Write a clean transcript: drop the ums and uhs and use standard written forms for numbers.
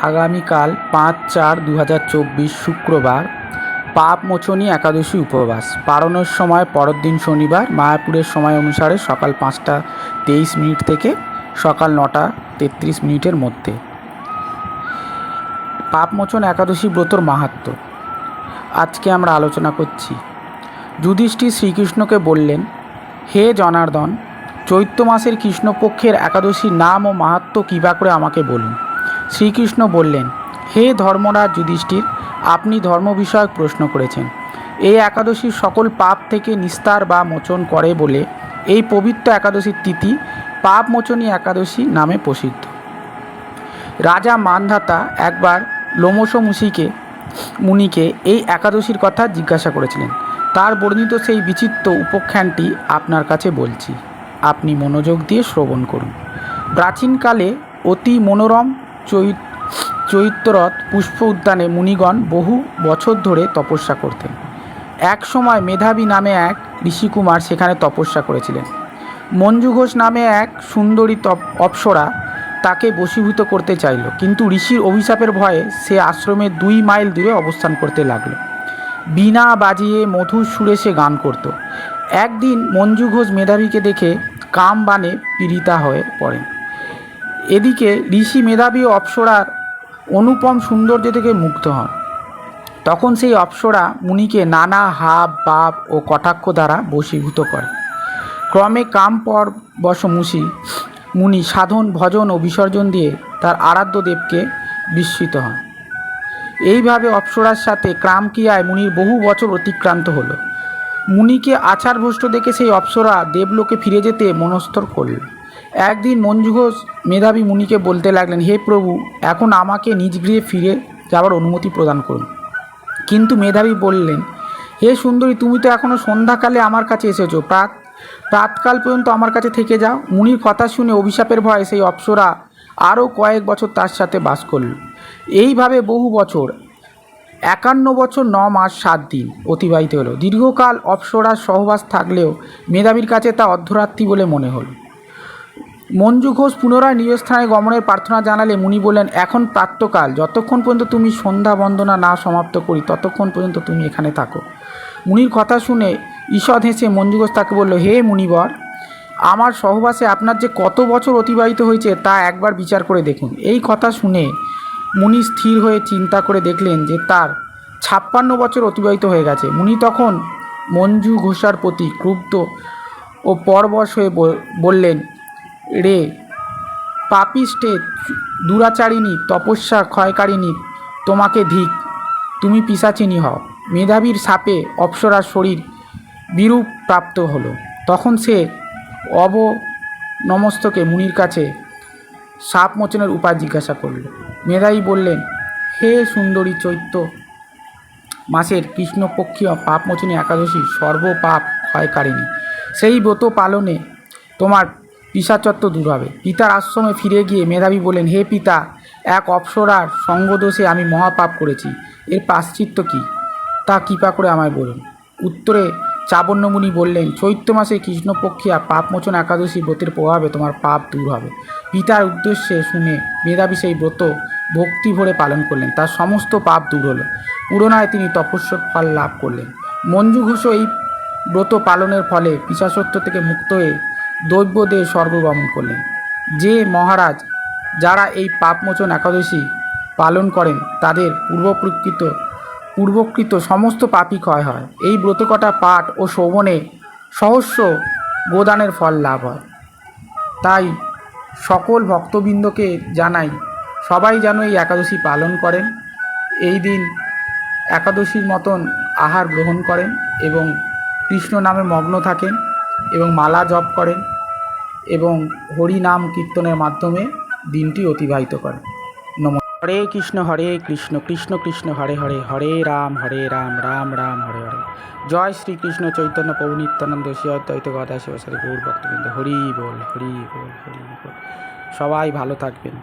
আগামীকাল 5/4/2024 শুক্রবার পাপমোচনী একাদশী উপবাস পালনের সময় পরের দিন শনিবার মায়াপুরের সময় অনুসারে সকাল 5টা 23 মিনিট থেকে সকাল 9টা 33 মিনিটের মধ্যে। পাপমোচন একাদশী ব্রতর মাহাত্ম্য আজকে আমরা আলোচনা করছি। যুধিষ্ঠির শ্রীকৃষ্ণকে বললেন, হে জনার্দন, চৈত্র মাসের কৃষ্ণপক্ষের একাদশীর নাম ও মাহাত্ম্য কৃপা করে আমাকে বলুন। শ্রীকৃষ্ণ বললেন, হে ধর্মরাজ যুধিষ্ঠির, আপনি ধর্ম বিষয়ক প্রশ্ন করেছেন। এই একাদশীর সকল পাপ থেকে নিস্তার বা মোচন করে বলে এই পবিত্র একাদশীর তিথি পাপমোচনী একাদশী নামে প্রসিদ্ধ। রাজা মানধাতা একবার লোমশ মুনিকে এই একাদশীর কথা জিজ্ঞাসা করেছিলেন। তার বর্ণিত সেই বিচিত্র উপাখ্যানটি আপনার কাছে বলছি, আপনি মনোযোগ দিয়ে শ্রবণ করুন। প্রাচীনকালে অতি মনোরম চৈত্ররথ পুষ্প উদ্যানে মুনিগণ বহু বছর ধরে তপস্যা করতেন। এক সময় মেধাবী নামে এক ঋষিকুমার সেখানে তপস্যা করেছিলেন। মঞ্জু ঘোষ নামে এক সুন্দরী অপ্সরা তাকে বশীভূত করতে চাইল, কিন্তু ঋষির অভিশাপের ভয়ে সে আশ্রমের 2 মাইল দূরে অবস্থান করতে লাগলো। বীণা বাজিয়ে মধুর সুরে সে গান করত। একদিন মঞ্জু ঘোষ মেধাবীকে দেখে কাম বাণে পীড়িতা হয়ে পড়েন। এদিকে ঋষি মেধাবী অপ্সরার অনুপম সৌন্দর্য থেকে মুগ্ধ হন। তখন সেই অপ্সরা মুনিকে নানা হাব ভাব ও কটাক্ষ দ্বারা বশীভূত করে। ক্রমে কামপরবশ মুনি সাধন ভজন ও বিসর্জন দিয়ে তার আরাধ্য দেবকে বিস্মৃত হন। এইভাবে অপ্সরার সাথে ক্রামক্রিয়ায় মুনির বহু বছর অতিক্রান্ত হলো। মুনিকে আচারভ্রষ্ট দেখে সেই অপ্সরা দেবলোকে ফিরে যেতে মনস্থর করল। একদিন মঞ্জু ঘোষ মেধাবী মুনিকে বলতে লাগলেন, হে প্রভু, এখন আমাকে নিজ গৃহে ফিরে যাওয়ার অনুমতি প্রদান করুন। কিন্তু মেধাবী বললেন, হে সুন্দরী, তুমি তো এখনও সন্ধ্যাকালে আমার কাছে এসেছো, প্রাতকাল পর্যন্ত আমার কাছে থেকে যাও। মুনির কথা শুনে অভিশাপের ভয়ে সেই অপ্সরা আরও কয়েক বছর তার সাথে বাস করল। এইভাবে বহু বছর 51 বছর 9 মাস 7 দিন অতিবাহিত হলো। দীর্ঘকাল অপ্সরার সহবাস থাকলেও মেধাবীর কাছে তা অর্ধরাত্রি বলে মনে হলো। মঞ্জু ঘোষ পুনরায় নিজ স্থানে গমনের প্রার্থনা জানালে মুনি বললেন, এখন প্রাতঃকাল, যতক্ষণ পর্যন্ত তুমি সন্ধ্যা বন্দনা না সমাপ্ত করি ততক্ষণ পর্যন্ত তুমি এখানে থাকো। মুনির কথা শুনে ঈষৎ হেসে মঞ্জু ঘোষ তাকে বলল, হে মুনিবর, আমার সহবাসে আপনার যে কত বছর অতিবাহিত হয়েছে তা একবার বিচার করে দেখুন। এই কথা শুনে মুনি স্থির হয়ে চিন্তা করে দেখলেন যে তার 56 বছর অতিবাহিত হয়ে গেছে। মুনি তখন মঞ্জু ঘোষার প্রতি ক্রুদ্ধ ও পরবশ হয়ে বললেন, রে পাপিষ্ঠে, দুরাচারিণী, তপস্যা ক্ষয়কারিণী, তোমাকে ধিক, তুমি পিশাচিনী হও। মেধাবীর শাপে অপ্সরার শরীর বিরূপ প্রাপ্ত হলো। তখন সে অবনমস্তকে মুনির কাছে শাপ মোচনের উপায় জিজ্ঞাসা করল। মেধাবী বললেন, হে সুন্দরী, চৈত্র মাসের কৃষ্ণপক্ষীয় পাপমোচনী একাদশী সর্বপাপ ক্ষয়কারিণী। সেই ব্রত পালনে তোমার পিশাচত্ব দূর হবে। পিতার আশ্রমে ফিরে গিয়ে মেধাবী বললেন, হে পিতা, এক অপ্সরার সঙ্গদোষে আমি মহাপাপ করেছি, এর প্রায়শ্চিত্ত কী তা কৃপা করে আমায় বলুন। উত্তরে চাবণ্যমুনি বললেন, চৈত্র মাসে কৃষ্ণপক্ষিয়া পাপমোচন একাদশী ব্রতের প্রভাবে তোমার পাপ দূর হবে। পিতার উদ্দেশ্যে শুনে মেধাবী সেই ব্রত ভক্তি ভরে পালন করলেন। তার সমস্ত পাপ দূর হলো। পুনরায় তিনি তপস্যার ফল লাভ করলেন। মঞ্জু ঘোষও এই ব্রত পালনের ফলে পিশাচত্ব থেকে মুক্ত হয়ে দৈব্যদেহ স্বর্গগমন করলেন। যে মহারাজ যারা এই পাপমোচন একাদশী পালন করেন তাদের পূর্বকৃত সমস্ত পাপই ক্ষয় হয়। এই ব্রতকথা পাঠ ও শ্রবণে সহস্র গোদানের ফল লাভ হয়। তাই সকল ভক্তবৃন্দকে জানাই, সবাই যেন এই একাদশী পালন করেন। এই দিন একাদশীর মতন আহার গ্রহণ করেন এবং কৃষ্ণ নামে মগ্ন থাকেন এবং মালা জপ করেন এবং হরি নাম কীর্তনের মাধ্যমে দিনটি অতিবাহিত করেন। হরে কৃষ্ণ কৃষ্ণ কৃষ্ণ হরে হরে, হরে রাম রাম রাম হরে হরে। জয় শ্রীকৃষ্ণ চৈতন্য প্রভু নিত্যানন্দ শ্রী অদ্বৈত গদাধর শিবসারি গৌর ভক্তবৃন্দ, হরি বল হরি বল হরি বল। সবাই ভালো থাকবেন।